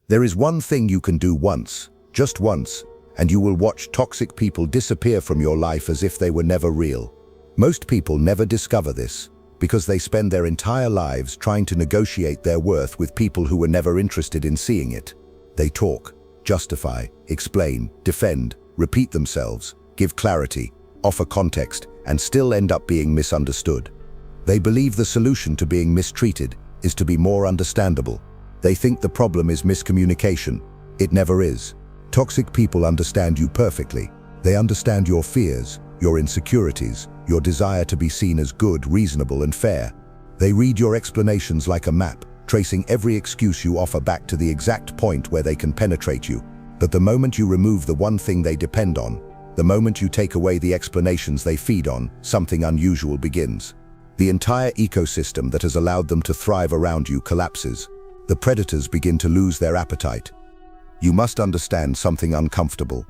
There is one thing you can do once, just once, and you will watch toxic people disappear from your life as if they were never real. Most people never discover this because they spend their entire lives trying to negotiate their worth with people who were never interested in seeing it. They talk, justify, explain, defend, repeat themselves, give clarity, offer context, and still end up being misunderstood. They believe the solution to being mistreated is to be more understandable. They think the problem is miscommunication. It never is. Toxic people understand you perfectly. They understand your fears, your insecurities, your desire to be seen as good, reasonable, and fair. They read your explanations like a map, tracing every excuse you offer back to the exact point where they can penetrate you. But the moment you remove the one thing they depend on, the moment you take away the explanations they feed on, something unusual begins. The entire ecosystem that has allowed them to thrive around you collapses. The predators begin to lose their appetite. You must understand something uncomfortable.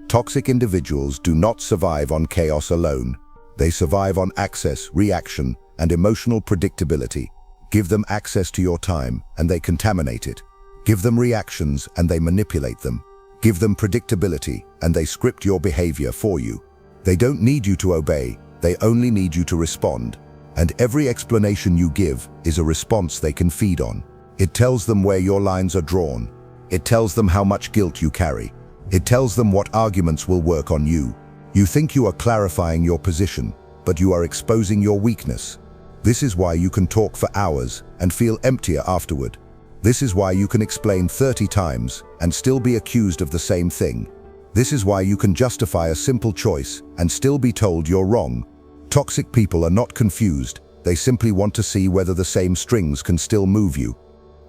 Toxic individuals do not survive on chaos alone. They survive on access, reaction, and emotional predictability. Give them access to your time, and they contaminate it. Give them reactions, and they manipulate them. Give them predictability, and they script your behavior for you. They don't need you to obey, they only need you to respond. And every explanation you give is a response they can feed on. It tells them where your lines are drawn. It tells them how much guilt you carry. It tells them what arguments will work on you. You think you are clarifying your position, but you are exposing your weakness. This is why you can talk for hours and feel emptier afterward. This is why you can explain 30 times and still be accused of the same thing. This is why you can justify a simple choice and still be told you're wrong. Toxic people are not confused. They simply want to see whether the same strings can still move you.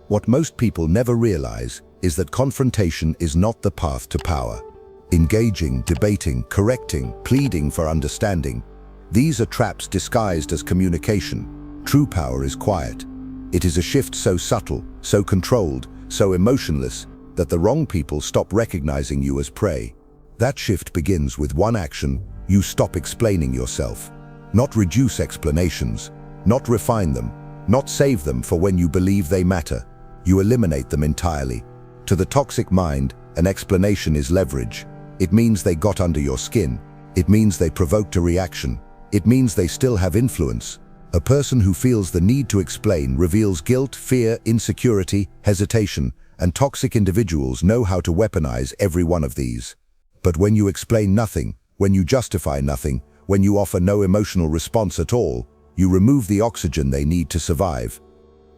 What most people never realize is that confrontation is not the path to power. Engaging, debating, correcting, pleading for understanding. These are traps disguised as communication. True power is quiet. It is a shift so subtle, so controlled, so emotionless, that the wrong people stop recognizing you as prey. That shift begins with one action: you stop explaining yourself. Not reduce explanations, not refine them, not save them for when you believe they matter. You eliminate them entirely. To the toxic mind, an explanation is leverage. It means they got under your skin. It means they provoked a reaction. It means they still have influence. A person who feels the need to explain reveals guilt, fear, insecurity, hesitation, and toxic individuals know how to weaponize every one of these. But when you explain nothing, when you justify nothing, when you offer no emotional response at all, you remove the oxygen they need to survive.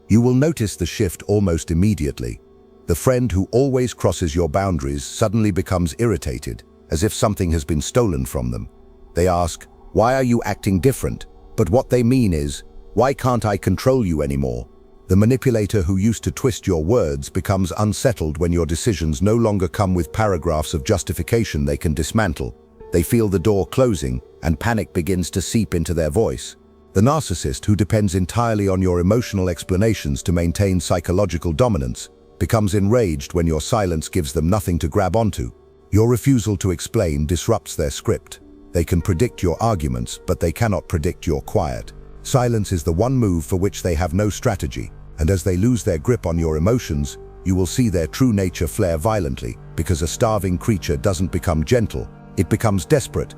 You will notice the shift almost immediately. The friend who always crosses your boundaries suddenly becomes irritated, as if something has been stolen from them. They ask, "Why are you acting different?" But what they mean is, "Why can't I control you anymore?" The manipulator who used to twist your words becomes unsettled when your decisions no longer come with paragraphs of justification they can dismantle. They feel the door closing, and panic begins to seep into their voice. The narcissist, who depends entirely on your emotional explanations to maintain psychological dominance, becomes enraged when your silence gives them nothing to grab onto. Your refusal to explain disrupts their script. They can predict your arguments, but they cannot predict your quiet. Silence is the one move for which they have no strategy, and as they lose their grip on your emotions, you will see their true nature flare violently, because a starving creature doesn't become gentle, it becomes desperate.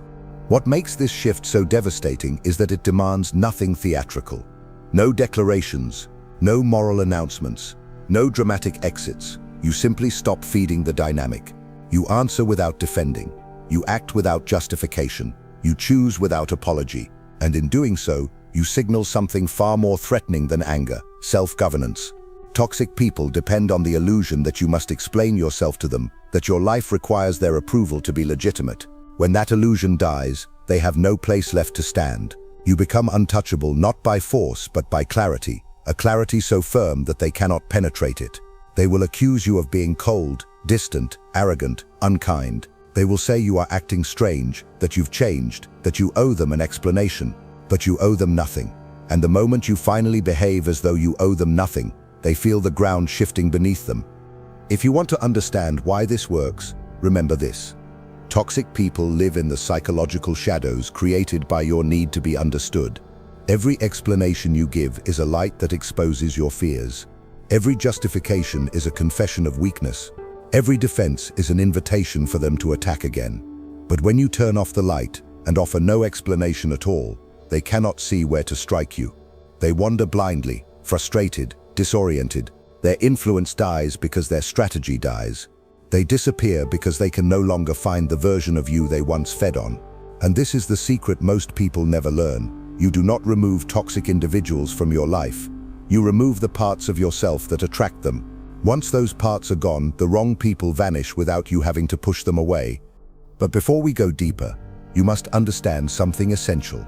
What makes this shift so devastating is that it demands nothing theatrical. No declarations, no moral announcements, no dramatic exits. You simply stop feeding the dynamic. You answer without defending. You act without justification. You choose without apology. And in doing so, you signal something far more threatening than anger: self-governance. Toxic people depend on the illusion that you must explain yourself to them, that your life requires their approval to be legitimate. When that illusion dies, they have no place left to stand. You become untouchable not by force but by clarity, a clarity so firm that they cannot penetrate it. They will accuse you of being cold, distant, arrogant, unkind. They will say you are acting strange, that you've changed, that you owe them an explanation, but you owe them nothing. And the moment you finally behave as though you owe them nothing, they feel the ground shifting beneath them. If you want to understand why this works, remember this. Toxic people live in the psychological shadows created by your need to be understood. Every explanation you give is a light that exposes your fears. Every justification is a confession of weakness. Every defense is an invitation for them to attack again. But when you turn off the light and offer no explanation at all, they cannot see where to strike you. They wander blindly, frustrated, disoriented. Their influence dies because their strategy dies. They disappear because they can no longer find the version of you they once fed on. And this is the secret most people never learn. You do not remove toxic individuals from your life. You remove the parts of yourself that attract them. Once those parts are gone, the wrong people vanish without you having to push them away. But before we go deeper, you must understand something essential.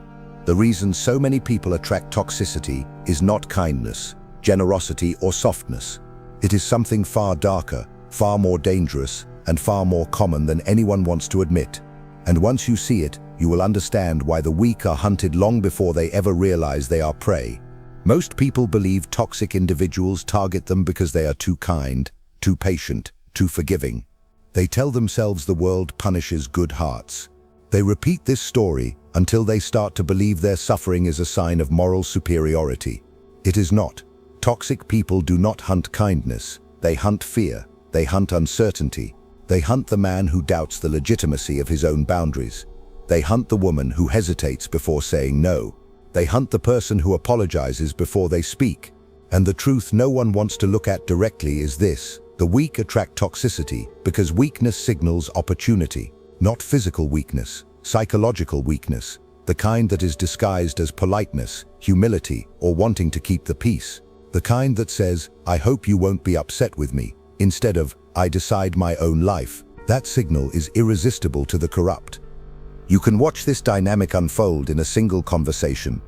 The reason so many people attract toxicity is not kindness, generosity, or softness. It is something far darker, far more dangerous, and far more common than anyone wants to admit. And once you see it, you will understand why the weak are hunted long before they ever realize they are prey. Most people believe toxic individuals target them because they are too kind, too patient, too forgiving. They tell themselves the world punishes good hearts. They repeat this story until they start to believe their suffering is a sign of moral superiority. It is not. Toxic people do not hunt kindness. They hunt fear. They hunt uncertainty. They hunt the man who doubts the legitimacy of his own boundaries. They hunt the woman who hesitates before saying no. They hunt the person who apologizes before they speak. And the truth no one wants to look at directly is this: the weak attract toxicity because weakness signals opportunity. Not physical weakness, psychological weakness, the kind that is disguised as politeness, humility, or wanting to keep the peace. The kind that says, "I hope you won't be upset with me," instead of, "I decide my own life." That signal is irresistible to the corrupt. You can watch this dynamic unfold in a single conversation.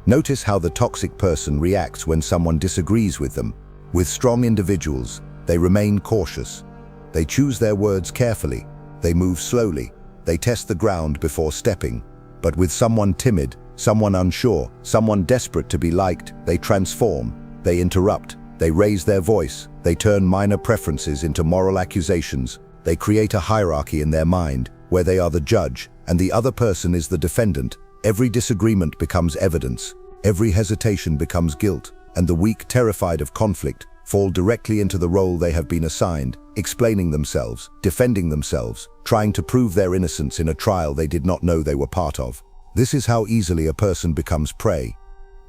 Notice how the toxic person reacts when someone disagrees with them. With strong individuals, they remain cautious. They choose their words carefully. They move slowly. They test the ground before stepping. But with someone timid, someone unsure, someone desperate to be liked, they transform. They interrupt. They raise their voice. They turn minor preferences into moral accusations. They create a hierarchy in their mind, where they are the judge, and the other person is the defendant. Every disagreement becomes evidence. Every hesitation becomes guilt, and the weak, terrified of conflict, fall directly into the role they have been assigned, explaining themselves, defending themselves, trying to prove their innocence in a trial they did not know they were part of. This is how easily a person becomes prey.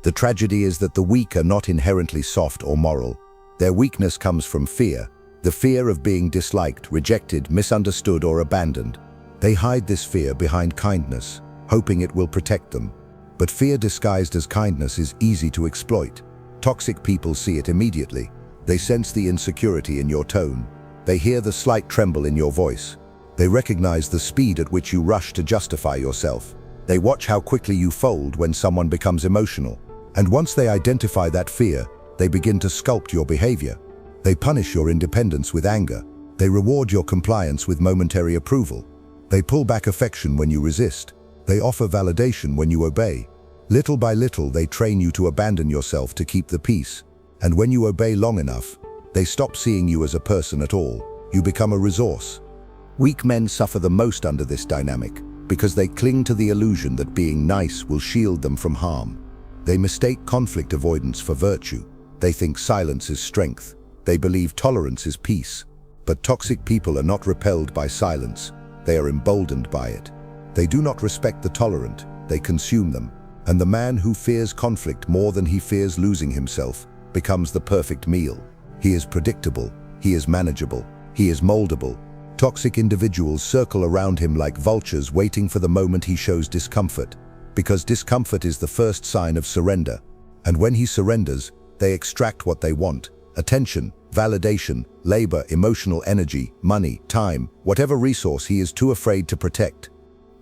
The tragedy is that the weak are not inherently soft or moral. Their weakness comes from fear, the fear of being disliked, rejected, misunderstood, or abandoned. They hide this fear behind kindness, hoping it will protect them. But fear disguised as kindness is easy to exploit. Toxic people see it immediately. They sense the insecurity in your tone. They hear the slight tremble in your voice. They recognize the speed at which you rush to justify yourself. They watch how quickly you fold when someone becomes emotional. And once they identify that fear, they begin to sculpt your behavior. They punish your independence with anger. They reward your compliance with momentary approval. They pull back affection when you resist. They offer validation when you obey. Little by little, they train you to abandon yourself to keep the peace. And when you obey long enough, they stop seeing you as a person at all. You become a resource. Weak men suffer the most under this dynamic because they cling to the illusion that being nice will shield them from harm. They mistake conflict avoidance for virtue. They think silence is strength. They believe tolerance is peace. But toxic people are not repelled by silence. They are emboldened by it. They do not respect the tolerant. They consume them. And the man who fears conflict more than he fears losing himself becomes the perfect meal. He is predictable. He is manageable. He is moldable. Toxic individuals circle around him like vultures waiting for the moment he shows discomfort, because discomfort is the first sign of surrender. And when he surrenders, they extract what they want: attention, validation, labor, emotional energy, money, time, whatever resource he is too afraid to protect.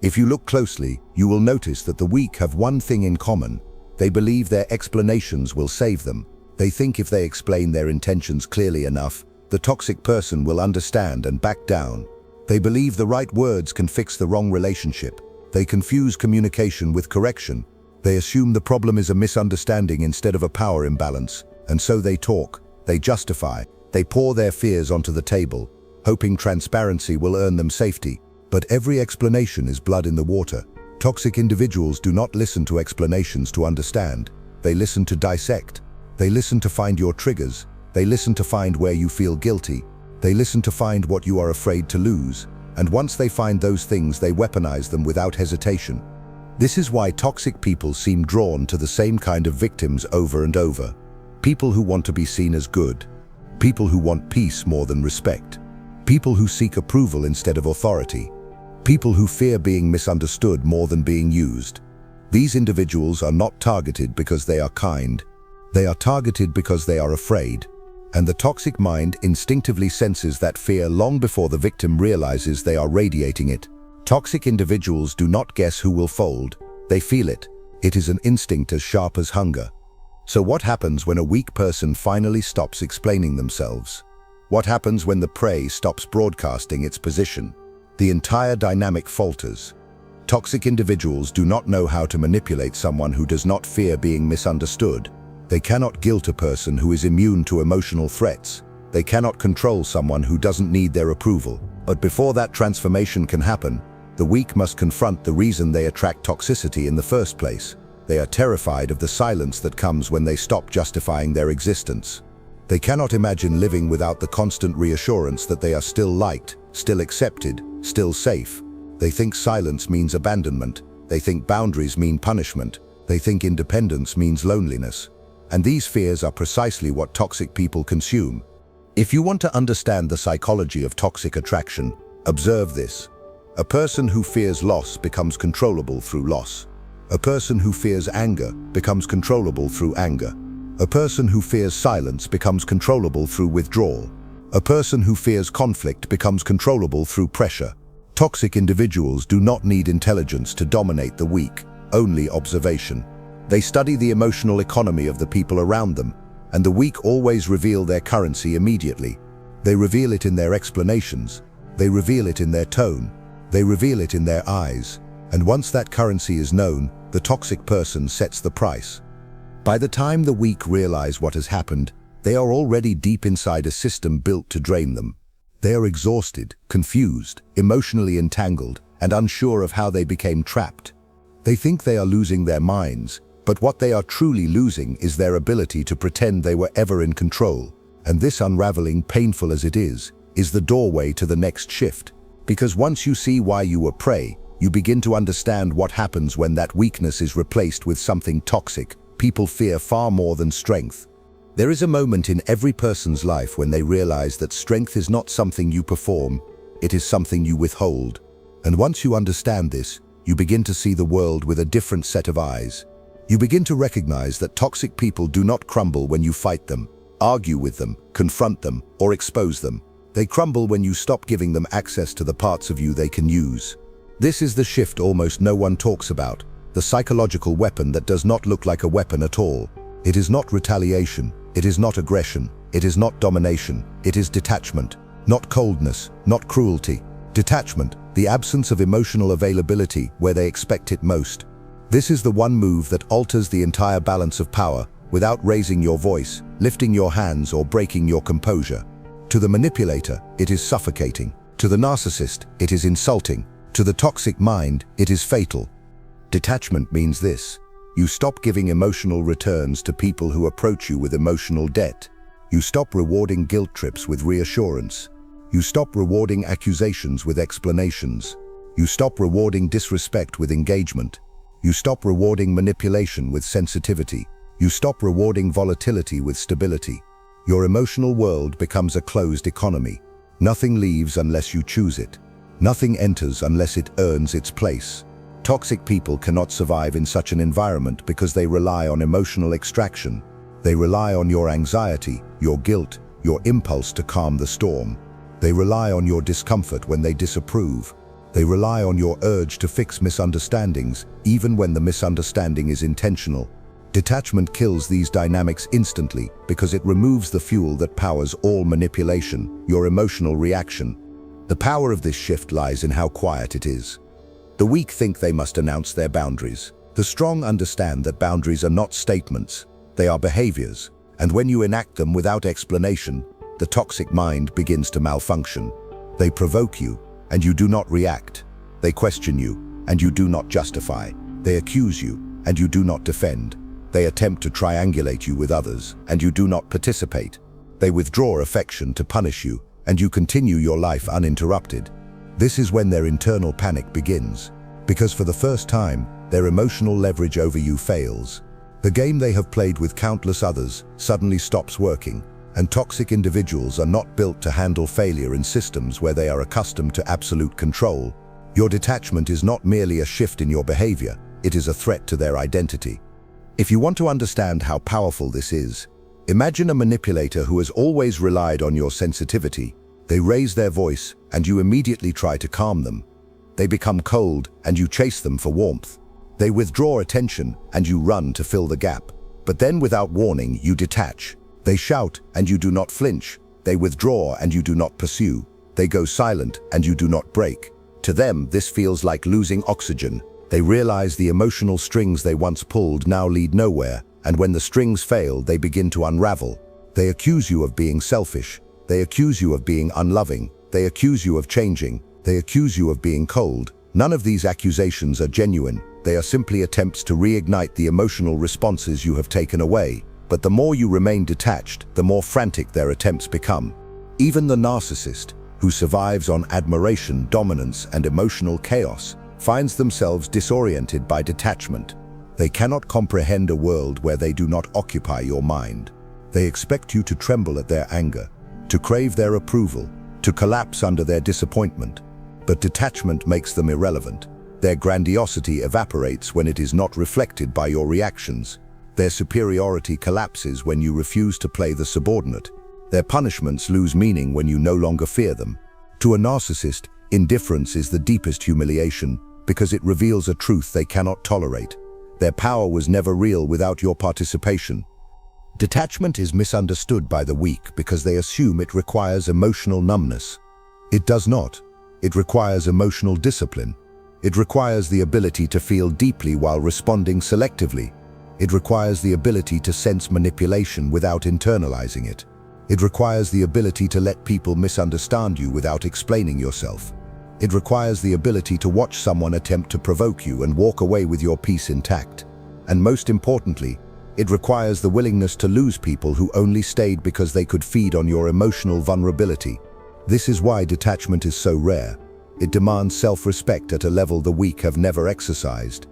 If you look closely, you will notice that the weak have one thing in common. They believe their explanations will save them. They think if they explain their intentions clearly enough, the toxic person will understand and back down. They believe the right words can fix the wrong relationship. They confuse communication with correction. They assume the problem is a misunderstanding instead of a power imbalance. And so they talk, they justify, they pour their fears onto the table, hoping transparency will earn them safety. But every explanation is blood in the water. Toxic individuals do not listen to explanations to understand. They listen to dissect. They listen to find your triggers. They listen to find where you feel guilty. They listen to find what you are afraid to lose. And once they find those things, they weaponize them without hesitation. This is why toxic people seem drawn to the same kind of victims over and over. People who want to be seen as good. People who want peace more than respect. People who seek approval instead of authority. People who fear being misunderstood more than being used. These individuals are not targeted because they are kind. They are targeted because they are afraid. And the toxic mind instinctively senses that fear long before the victim realizes they are radiating it. Toxic individuals do not guess who will fold. They feel it. It is an instinct as sharp as hunger. So what happens when a weak person finally stops explaining themselves? What happens when the prey stops broadcasting its position? The entire dynamic falters. Toxic individuals do not know how to manipulate someone who does not fear being misunderstood. They cannot guilt a person who is immune to emotional threats. They cannot control someone who doesn't need their approval. But before that transformation can happen, the weak must confront the reason they attract toxicity in the first place. They are terrified of the silence that comes when they stop justifying their existence. They cannot imagine living without the constant reassurance that they are still liked, still accepted, still safe. They think silence means abandonment. They think boundaries mean punishment. They think independence means loneliness. And these fears are precisely what toxic people consume. If you want to understand the psychology of toxic attraction, observe this. A person who fears loss becomes controllable through loss. A person who fears anger becomes controllable through anger. A person who fears silence becomes controllable through withdrawal. A person who fears conflict becomes controllable through pressure. Toxic individuals do not need intelligence to dominate the weak, only observation. They study the emotional economy of the people around them, and the weak always reveal their currency immediately. They reveal it in their explanations. They reveal it in their tone. They reveal it in their eyes. And once that currency is known, the toxic person sets the price. By the time the weak realize what has happened, they are already deep inside a system built to drain them. They are exhausted, confused, emotionally entangled, and unsure of how they became trapped. They think they are losing their minds, but what they are truly losing is their ability to pretend they were ever in control. And this unraveling, painful as it is the doorway to the next shift. Because once you see why you were prey, you begin to understand what happens when that weakness is replaced with something toxic. People fear far more than strength. There is a moment in every person's life when they realize that strength is not something you perform, it is something you withhold. And once you understand this, you begin to see the world with a different set of eyes. You begin to recognize that toxic people do not crumble when you fight them, argue with them, confront them, or expose them. They crumble when you stop giving them access to the parts of you they can use. This is the shift almost no one talks about, the psychological weapon that does not look like a weapon at all. It is not retaliation, it is not aggression, it is not domination, it is detachment. Not coldness, not cruelty. Detachment, the absence of emotional availability where they expect it most. This is the one move that alters the entire balance of power without raising your voice, lifting your hands, or breaking your composure. To the manipulator, it is suffocating. To the narcissist, it is insulting. To the toxic mind, it is fatal. Detachment means this. You stop giving emotional returns to people who approach you with emotional debt. You stop rewarding guilt trips with reassurance. You stop rewarding accusations with explanations. You stop rewarding disrespect with engagement. You stop rewarding manipulation with sensitivity. You stop rewarding volatility with stability. Your emotional world becomes a closed economy. Nothing leaves unless you choose it. Nothing enters unless it earns its place. Toxic people cannot survive in such an environment because they rely on emotional extraction. They rely on your anxiety, your guilt, your impulse to calm the storm. They rely on your discomfort when they disapprove. They rely on your urge to fix misunderstandings, even when the misunderstanding is intentional. Detachment kills these dynamics instantly because it removes the fuel that powers all manipulation, your emotional reaction. The power of this shift lies in how quiet it is. The weak think they must announce their boundaries. The strong understand that boundaries are not statements, they are behaviors, and when you enact them without explanation, the toxic mind begins to malfunction. They provoke you, and you do not react. They question you, and you do not justify. They accuse you, and you do not defend. They attempt to triangulate you with others, and you do not participate. They withdraw affection to punish you, and you continue your life uninterrupted. This is when their internal panic begins, because for the first time, their emotional leverage over you fails. The game they have played with countless others suddenly stops working, and toxic individuals are not built to handle failure in systems where they are accustomed to absolute control. Your detachment is not merely a shift in your behavior, it is a threat to their identity. If you want to understand how powerful this is, imagine a manipulator who has always relied on your sensitivity. They raise their voice, and you immediately try to calm them. They become cold, and you chase them for warmth. They withdraw attention, and you run to fill the gap. But then, without warning, you detach. They shout, and you do not flinch. They withdraw, and you do not pursue. They go silent, and you do not break. To them, this feels like losing oxygen. They realize the emotional strings they once pulled now lead nowhere, and when the strings fail, they begin to unravel. They accuse you of being selfish. They accuse you of being unloving. They accuse you of changing. They accuse you of being cold. None of these accusations are genuine. They are simply attempts to reignite the emotional responses you have taken away. But the more you remain detached, the more frantic their attempts become. Even the narcissist, who survives on admiration, dominance, and emotional chaos, finds themselves disoriented by detachment. They cannot comprehend a world where they do not occupy your mind. They expect you to tremble at their anger, to crave their approval, to collapse under their disappointment. But detachment makes them irrelevant. Their grandiosity evaporates when it is not reflected by your reactions. Their superiority collapses when you refuse to play the subordinate. Their punishments lose meaning when you no longer fear them. To a narcissist, indifference is the deepest humiliation because it reveals a truth they cannot tolerate. Their power was never real without your participation. Detachment is misunderstood by the weak because they assume it requires emotional numbness. It does not. It requires emotional discipline. It requires the ability to feel deeply while responding selectively. It requires the ability to sense manipulation without internalizing it. It requires the ability to let people misunderstand you without explaining yourself. It requires the ability to watch someone attempt to provoke you and walk away with your peace intact. And most importantly, it requires the willingness to lose people who only stayed because they could feed on your emotional vulnerability. This is why detachment is so rare. It demands self-respect at a level the weak have never exercised.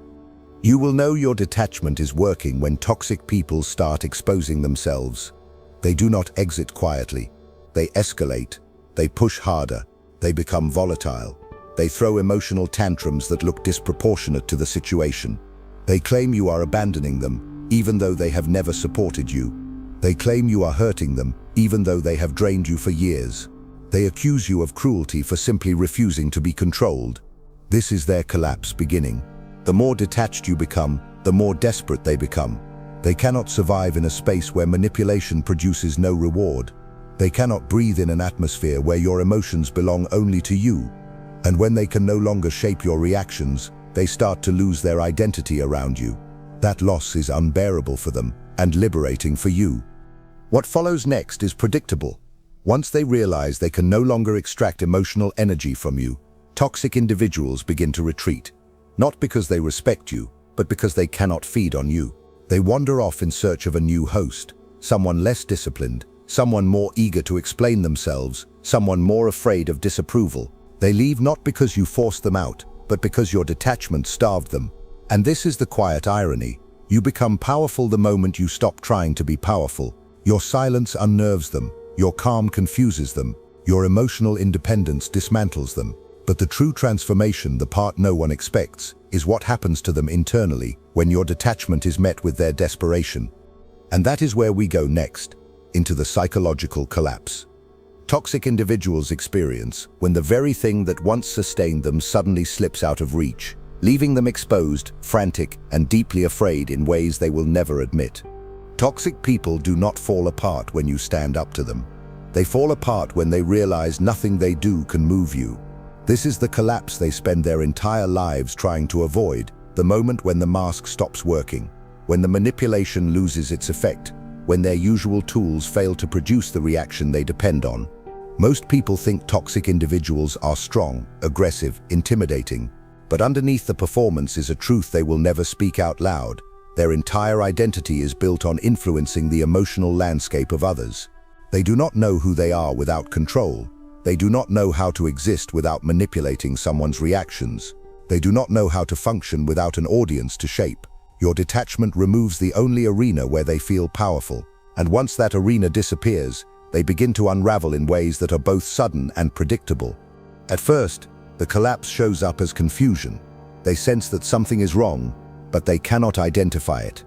You will know your detachment is working when toxic people start exposing themselves. They do not exit quietly. They escalate. They push harder. They become volatile. They throw emotional tantrums that look disproportionate to the situation. They claim you are abandoning them, even though they have never supported you. They claim you are hurting them, even though they have drained you for years. They accuse you of cruelty for simply refusing to be controlled. This is their collapse beginning. The more detached you become, the more desperate they become. They cannot survive in a space where manipulation produces no reward. They cannot breathe in an atmosphere where your emotions belong only to you. And when they can no longer shape your reactions, they start to lose their identity around you. That loss is unbearable for them and liberating for you. What follows next is predictable. Once they realize they can no longer extract emotional energy from you, toxic individuals begin to retreat. Not because they respect you, but because they cannot feed on you. They wander off in search of a new host, someone less disciplined, someone more eager to explain themselves, someone more afraid of disapproval. They leave not because you forced them out, but because your detachment starved them. And this is the quiet irony. You become powerful the moment you stop trying to be powerful. Your silence unnerves them. Your calm confuses them. Your emotional independence dismantles them. But the true transformation, the part no one expects, is what happens to them internally when your detachment is met with their desperation. And that is where we go next, into the psychological collapse. Toxic individuals experience when the very thing that once sustained them suddenly slips out of reach, leaving them exposed, frantic, and deeply afraid in ways they will never admit. Toxic people do not fall apart when you stand up to them. They fall apart when they realize nothing they do can move you. This is the collapse they spend their entire lives trying to avoid, the moment when the mask stops working, when the manipulation loses its effect, when their usual tools fail to produce the reaction they depend on. Most people think toxic individuals are strong, aggressive, intimidating, but underneath the performance is a truth they will never speak out loud. Their entire identity is built on influencing the emotional landscape of others. They do not know who they are without control. They do not know how to exist without manipulating someone's reactions. They do not know how to function without an audience to shape. Your detachment removes the only arena where they feel powerful. And once that arena disappears, they begin to unravel in ways that are both sudden and predictable. At first, the collapse shows up as confusion. They sense that something is wrong, but they cannot identify it.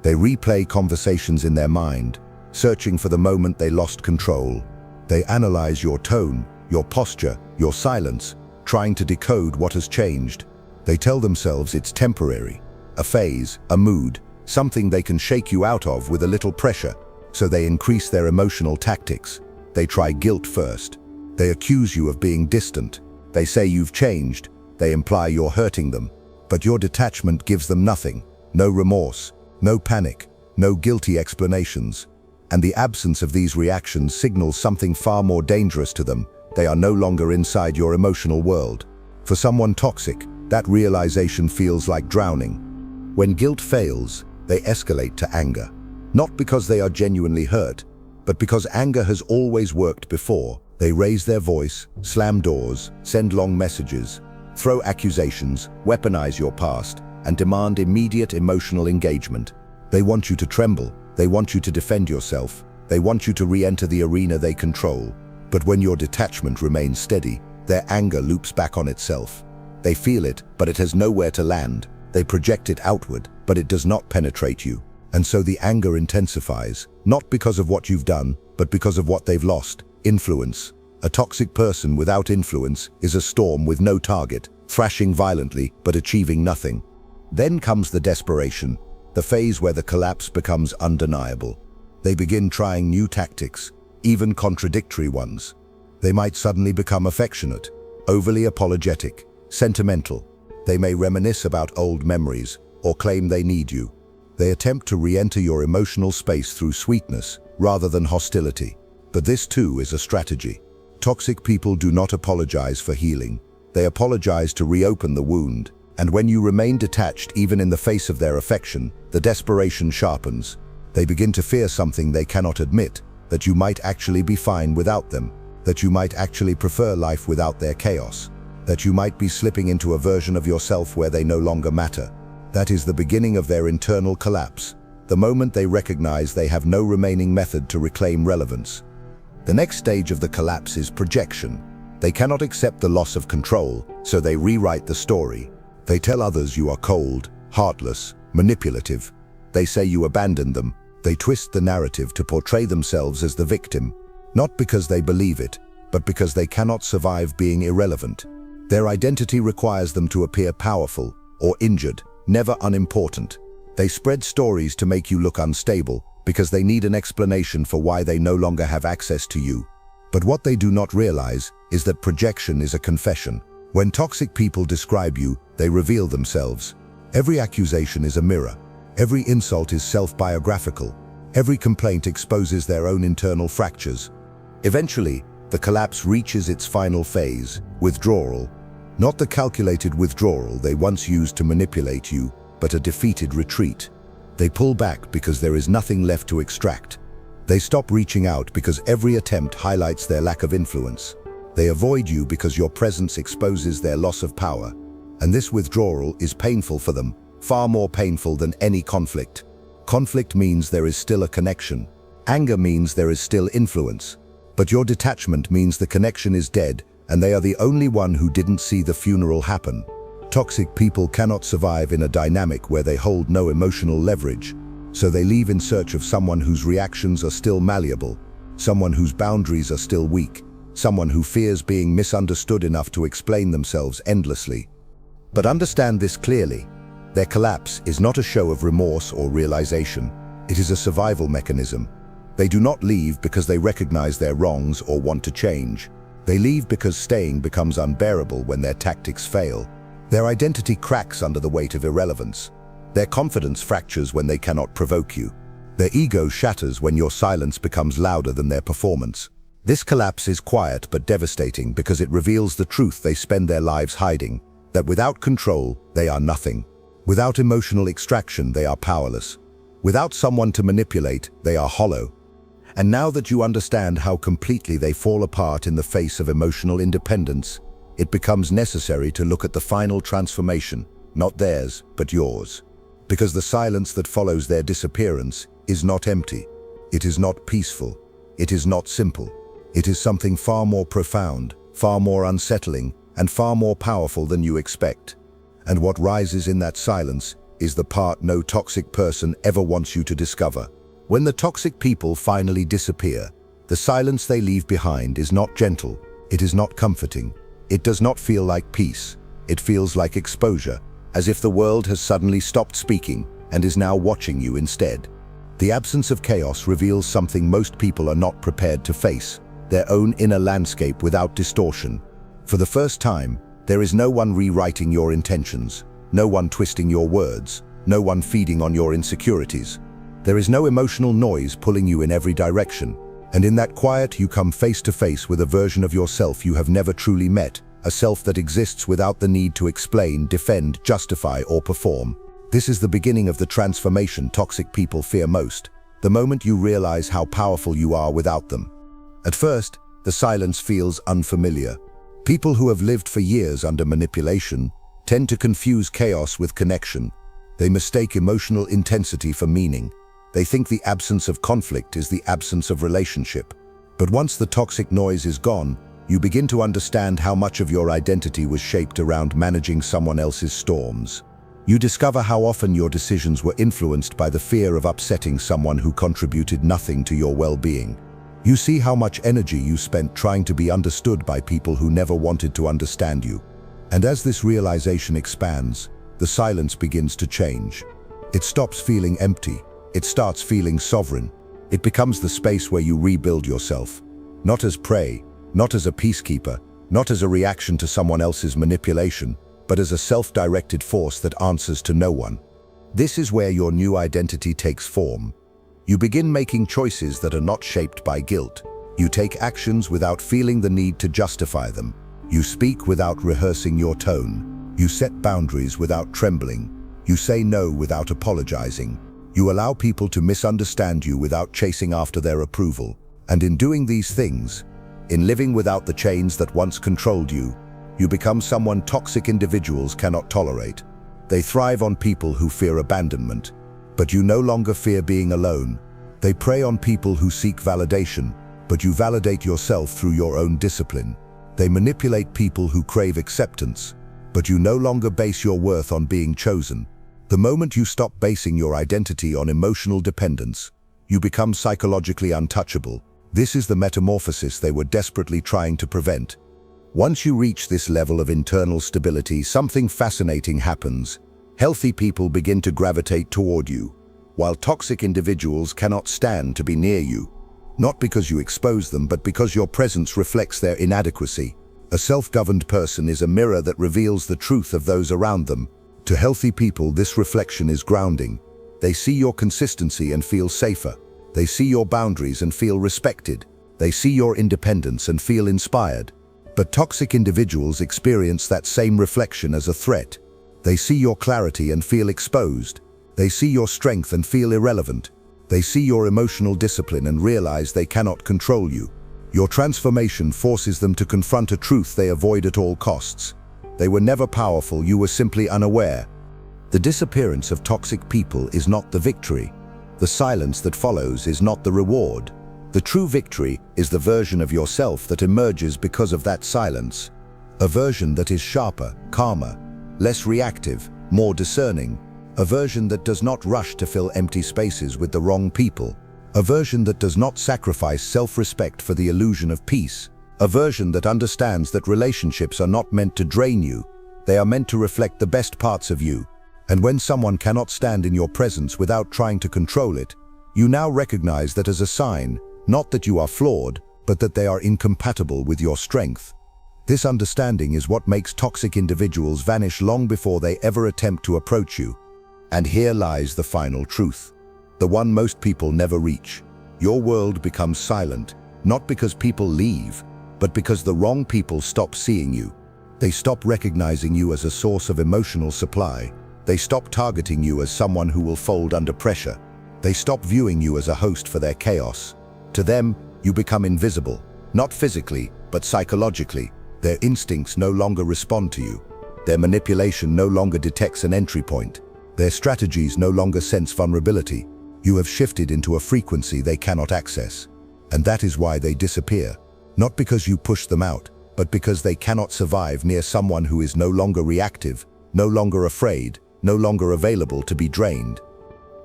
They replay conversations in their mind, searching for the moment they lost control. They analyze your tone, your posture, your silence, trying to decode what has changed. They tell themselves it's temporary, a phase, a mood, something they can shake you out of with a little pressure. So they increase their emotional tactics. They try guilt first. They accuse you of being distant. They say you've changed. They imply you're hurting them. But your detachment gives them nothing. No remorse, no panic, no guilty explanations. And the absence of these reactions signals something far more dangerous to them. They are no longer inside your emotional world. For someone toxic, that realization feels like drowning. When guilt fails, they escalate to anger. Not because they are genuinely hurt, but because anger has always worked before. They raise their voice, slam doors, send long messages, throw accusations, weaponize your past, and demand immediate emotional engagement. They want you to tremble. They want you to defend yourself. They want you to re-enter the arena they control. But when your detachment remains steady, their anger loops back on itself. They feel it, but it has nowhere to land. They project it outward, but it does not penetrate you. And so the anger intensifies, not because of what you've done, but because of what they've lost: influence. A toxic person without influence is a storm with no target, thrashing violently but achieving nothing. Then comes the desperation, the phase where the collapse becomes undeniable. They begin trying new tactics, even contradictory ones. They might suddenly become affectionate, overly apologetic, sentimental. They may reminisce about old memories or claim they need you. They attempt to re-enter your emotional space through sweetness rather than hostility. But this too is a strategy. Toxic people do not apologize for healing. They apologize to reopen the wound. And when you remain detached even in the face of their affection, the desperation sharpens. They begin to fear something they cannot admit, that you might actually be fine without them, that you might actually prefer life without their chaos, that you might be slipping into a version of yourself where they no longer matter. That is the beginning of their internal collapse, the moment they recognize they have no remaining method to reclaim relevance. The next stage of the collapse is projection. They cannot accept the loss of control, so they rewrite the story. They tell others you are cold, heartless, manipulative. They say you abandoned them. They twist the narrative to portray themselves as the victim, not because they believe it, but because they cannot survive being irrelevant. Their identity requires them to appear powerful or injured, never unimportant. They spread stories to make you look unstable because they need an explanation for why they no longer have access to you. But what they do not realize is that projection is a confession. When toxic people describe you, they reveal themselves. Every accusation is a mirror. Every insult is self-biographical. Every complaint exposes their own internal fractures. Eventually, the collapse reaches its final phase, withdrawal. Not the calculated withdrawal they once used to manipulate you, but a defeated retreat. They pull back because there is nothing left to extract. They stop reaching out because every attempt highlights their lack of influence. They avoid you because your presence exposes their loss of power. And this withdrawal is painful for them, far more painful than any conflict. Conflict means there is still a connection. Anger means there is still influence. But your detachment means the connection is dead, and they are the only one who didn't see the funeral happen. Toxic people cannot survive in a dynamic where they hold no emotional leverage, so they leave in search of someone whose reactions are still malleable, someone whose boundaries are still weak, someone who fears being misunderstood enough to explain themselves endlessly. But understand this clearly. Their collapse is not a show of remorse or realization. It is a survival mechanism. They do not leave because they recognize their wrongs or want to change. They leave because staying becomes unbearable when their tactics fail. Their identity cracks under the weight of irrelevance. Their confidence fractures when they cannot provoke you. Their ego shatters when your silence becomes louder than their performance. This collapse is quiet but devastating because it reveals the truth they spend their lives hiding, that without control, they are nothing. Without emotional extraction, they are powerless. Without someone to manipulate, they are hollow. And now that you understand how completely they fall apart in the face of emotional independence, it becomes necessary to look at the final transformation, not theirs, but yours. Because the silence that follows their disappearance is not empty. It is not peaceful. It is not simple. It is something far more profound, far more unsettling, and far more powerful than you expect. And what rises in that silence is the part no toxic person ever wants you to discover. When the toxic people finally disappear, the silence they leave behind is not gentle, it is not comforting, it does not feel like peace, it feels like exposure, as if the world has suddenly stopped speaking and is now watching you instead. The absence of chaos reveals something most people are not prepared to face, their own inner landscape without distortion. For the first time, there is no one rewriting your intentions, no one twisting your words, no one feeding on your insecurities. There is no emotional noise pulling you in every direction, and in that quiet you come face to face with a version of yourself you have never truly met, a self that exists without the need to explain, defend, justify, or perform. This is the beginning of the transformation toxic people fear most, the moment you realize how powerful you are without them. At first, the silence feels unfamiliar. People who have lived for years under manipulation tend to confuse chaos with connection. They mistake emotional intensity for meaning. They think the absence of conflict is the absence of relationship. But once the toxic noise is gone, you begin to understand how much of your identity was shaped around managing someone else's storms. You discover how often your decisions were influenced by the fear of upsetting someone who contributed nothing to your well-being. You see how much energy you spent trying to be understood by people who never wanted to understand you. And as this realization expands, the silence begins to change. It stops feeling empty. It starts feeling sovereign. It becomes the space where you rebuild yourself, not as prey, not as a peacekeeper, not as a reaction to someone else's manipulation, but as a self-directed force that answers to no one. This is where your new identity takes form. You begin making choices that are not shaped by guilt. You take actions without feeling the need to justify them. You speak without rehearsing your tone. You set boundaries without trembling. You say no without apologizing. You allow people to misunderstand you without chasing after their approval. And in doing these things, in living without the chains that once controlled you, you become someone toxic individuals cannot tolerate. They thrive on people who fear abandonment. But you no longer fear being alone. They prey on people who seek validation, but you validate yourself through your own discipline. They manipulate people who crave acceptance, but you no longer base your worth on being chosen. The moment you stop basing your identity on emotional dependence, you become psychologically untouchable. This is the metamorphosis they were desperately trying to prevent. Once you reach this level of internal stability, something fascinating happens. Healthy people begin to gravitate toward you, while toxic individuals cannot stand to be near you. Not because you expose them, but because your presence reflects their inadequacy. A self-governed person is a mirror that reveals the truth of those around them. To healthy people, this reflection is grounding. They see your consistency and feel safer. They see your boundaries and feel respected. They see your independence and feel inspired. But toxic individuals experience that same reflection as a threat. They see your clarity and feel exposed. They see your strength and feel irrelevant. They see your emotional discipline and realize they cannot control you. Your transformation forces them to confront a truth they avoid at all costs. They were never powerful, you were simply unaware. The disappearance of toxic people is not the victory. The silence that follows is not the reward. The true victory is the version of yourself that emerges because of that silence. A version that is sharper, calmer, less reactive, more discerning. A version that does not rush to fill empty spaces with the wrong people. A version that does not sacrifice self-respect for the illusion of peace. A version that understands that relationships are not meant to drain you. They are meant to reflect the best parts of you. And when someone cannot stand in your presence without trying to control it, you now recognize that as a sign, not that you are flawed, but that they are incompatible with your strength. This understanding is what makes toxic individuals vanish long before they ever attempt to approach you. And here lies the final truth, the one most people never reach. Your world becomes silent, not because people leave, but because the wrong people stop seeing you. They stop recognizing you as a source of emotional supply. They stop targeting you as someone who will fold under pressure. They stop viewing you as a host for their chaos. To them, you become invisible, not physically, but psychologically. Their instincts no longer respond to you. Their manipulation no longer detects an entry point. Their strategies no longer sense vulnerability. You have shifted into a frequency they cannot access. And that is why they disappear. Not because you push them out, but because they cannot survive near someone who is no longer reactive, no longer afraid, no longer available to be drained.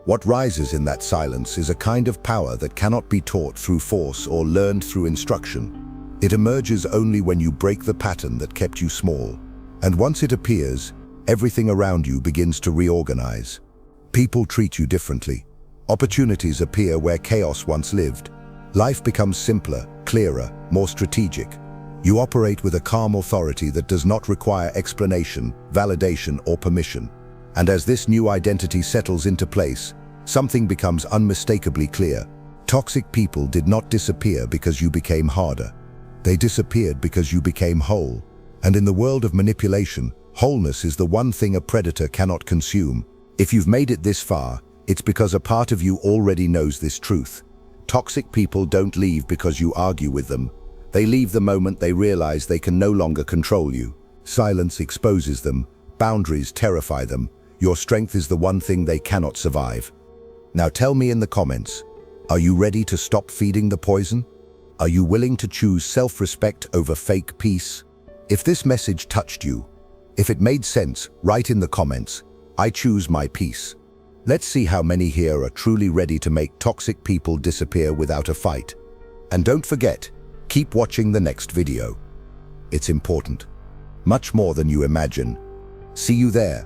What rises in that silence is a kind of power that cannot be taught through force or learned through instruction. It emerges only when you break the pattern that kept you small. And once it appears, everything around you begins to reorganize. People treat you differently. Opportunities appear where chaos once lived. Life becomes simpler, clearer, more strategic. You operate with a calm authority that does not require explanation, validation, or permission. And as this new identity settles into place, something becomes unmistakably clear. Toxic people did not disappear because you became harder. They disappeared because you became whole. And in the world of manipulation, wholeness is the one thing a predator cannot consume. If you've made it this far, it's because a part of you already knows this truth. Toxic people don't leave because you argue with them. They leave the moment they realize they can no longer control you. Silence exposes them. Boundaries terrify them. Your strength is the one thing they cannot survive. Now tell me in the comments, are you ready to stop feeding the poison? Are you willing to choose self-respect over fake peace? If this message touched you, if it made sense, write in the comments, I choose my peace. Let's see how many here are truly ready to make toxic people disappear without a fight. And don't forget, keep watching the next video. It's important. Much more than you imagine. See you there.